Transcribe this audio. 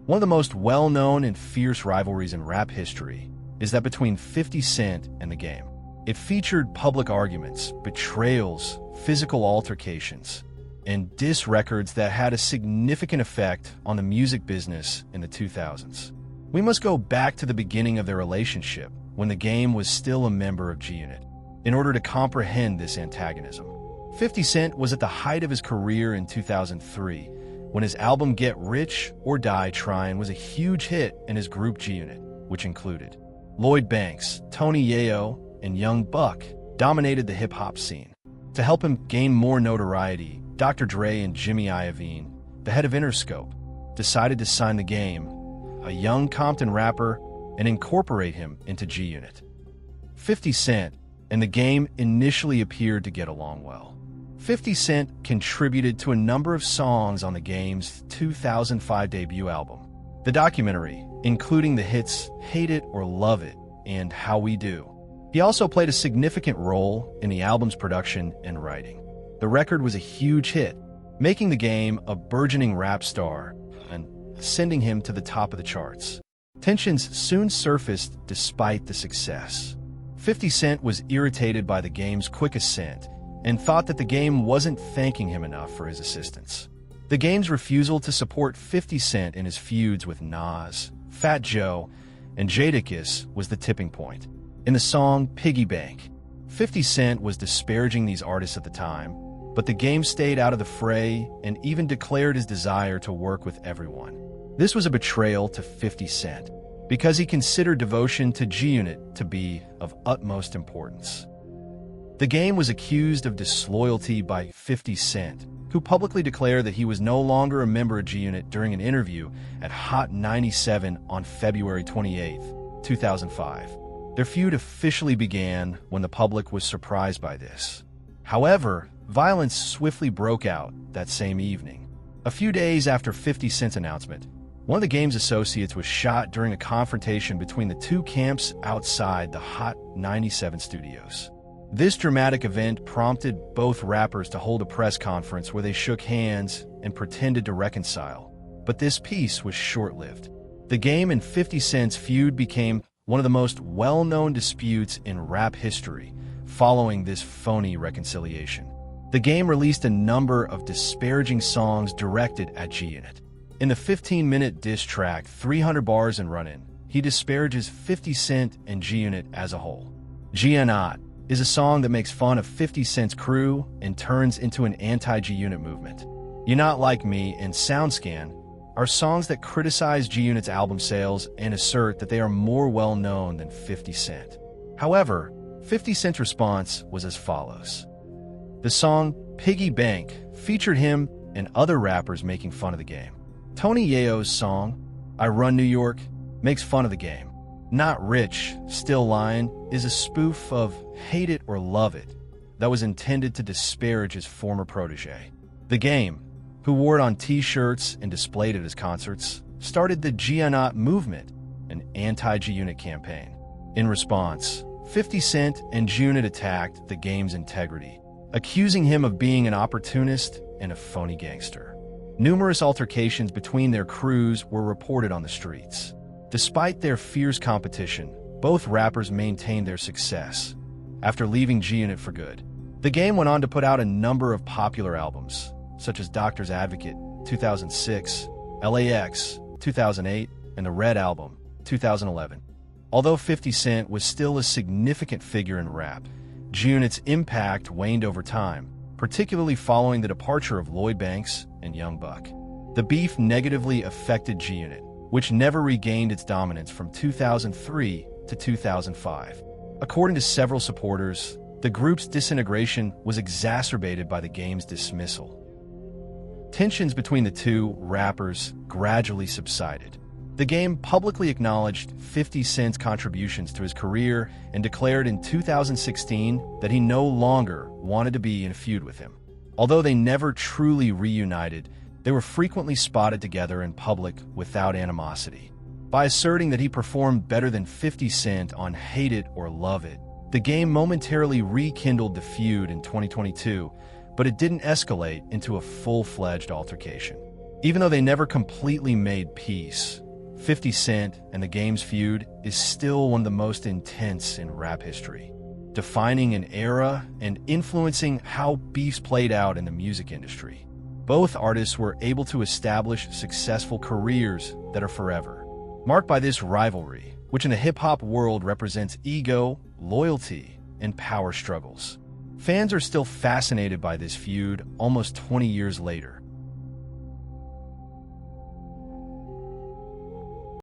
One of the most well-known and fierce rivalries in rap history is that between 50 Cent and the Game. It featured public arguments, betrayals, physical altercations, and diss records that had a significant effect on the music business in the 2000s. We must go back to the beginning of their relationship, when the Game was still a member of GUnit, in order to comprehend this antagonism. 50 Cent was at the height of his career in 2003, when his album Get Rich or Die Tryin' was a huge hit in his group GUnit, which included Lloyd Banks, Tony Yayo, and Young Buck, dominated the hip-hop scene. To help him gain more notoriety, Dr. Dre and Jimmy Iovine, the head of Interscope, decided to sign the Game, a young Compton rapper, and incorporate him into GUnit. 50 Cent and the Game initially appeared to get along well. 50 Cent contributed to a number of songs on the Game's 2005 debut album, the documentary, including the hits Hate It or Love It and How We Do. He also played a significant role in the album's production and writing. The record was a huge hit, making the Game a burgeoning rap star and sending him to the top of the charts. Tensions soon surfaced despite the success. 50 Cent was irritated by the Game's quick ascent and thought that the Game wasn't thanking him enough for his assistance. The Game's refusal to support 50 Cent in his feuds with Nas, Fat Joe, and Jadakiss was the tipping point. In the song Piggy Bank, 50 Cent was disparaging these artists at the time, but the Game stayed out of the fray and even declared his desire to work with everyone. This was a betrayal to 50 Cent, because he considered devotion to GUnit to be of utmost importance. The Game was accused of disloyalty by 50 Cent, who publicly declared that he was no longer a member of GUnit during an interview at Hot 97 on February 28, 2005. Their feud officially began when the public was surprised by this. However, violence swiftly broke out that same evening. A few days after 50 Cent's announcement, one of the Game's associates was shot during a confrontation between the two camps outside the Hot 97 studios. This dramatic event prompted both rappers to hold a press conference where they shook hands and pretended to reconcile. But this peace was short-lived. The Game and 50 Cent's feud became one of the most well-known disputes in rap history following this phony reconciliation. The Game released a number of disparaging songs directed at GUnit. In the 15-minute diss track 300 Bars and Runnin', he disparages 50 Cent and GUnit as a whole. GUnit is a song that makes fun of 50 Cent's crew and turns into an anti-GUnit movement. You Not Like Me and SoundScan are songs that criticize GUnit's album sales and assert that they are more well-known than 50 Cent. However, 50 Cent's response was as follows. The song Piggy Bank featured him and other rappers making fun of the Game. Tony Yayo's song, I Run New York, makes fun of the Game. Not Rich, Still Lying is a spoof of Hate It or Love It that was intended to disparage his former protege. The Game, who wore it on t-shirts and displayed it at his concerts, started the GUnit movement, an anti-GUnit campaign. In response, 50 Cent and GUnit attacked the Game's integrity, accusing him of being an opportunist and a phony gangster. Numerous altercations between their crews were reported on the streets. Despite their fierce competition, both rappers maintained their success. After leaving GUnit for good, the Game went on to put out a number of popular albums, such as Doctor's Advocate, 2006, LAX, 2008, and the Red Album, 2011. Although 50 Cent was still a significant figure in rap, GUnit's impact waned over time, particularly following the departure of Lloyd Banks and Young Buck. The beef negatively affected GUnit, which never regained its dominance from 2003 to 2005. According to several supporters, the group's disintegration was exacerbated by the Game's dismissal. Tensions between the two rappers gradually subsided. The Game publicly acknowledged 50 Cent's contributions to his career and declared in 2016 that he no longer wanted to be in a feud with him. Although they never truly reunited, they were frequently spotted together in public without animosity. By asserting that he performed better than 50 Cent on Hate It or Love It, the Game momentarily rekindled the feud in 2022, but it didn't escalate into a full-fledged altercation. Even though they never completely made peace, 50 Cent and the Game's feud is still one of the most intense in rap history, defining an era and influencing how beefs played out in the music industry. Both artists were able to establish successful careers that are forever, marked by this rivalry, which in the hip-hop world represents ego, loyalty, and power struggles. Fans are still fascinated by this feud almost 20 years later,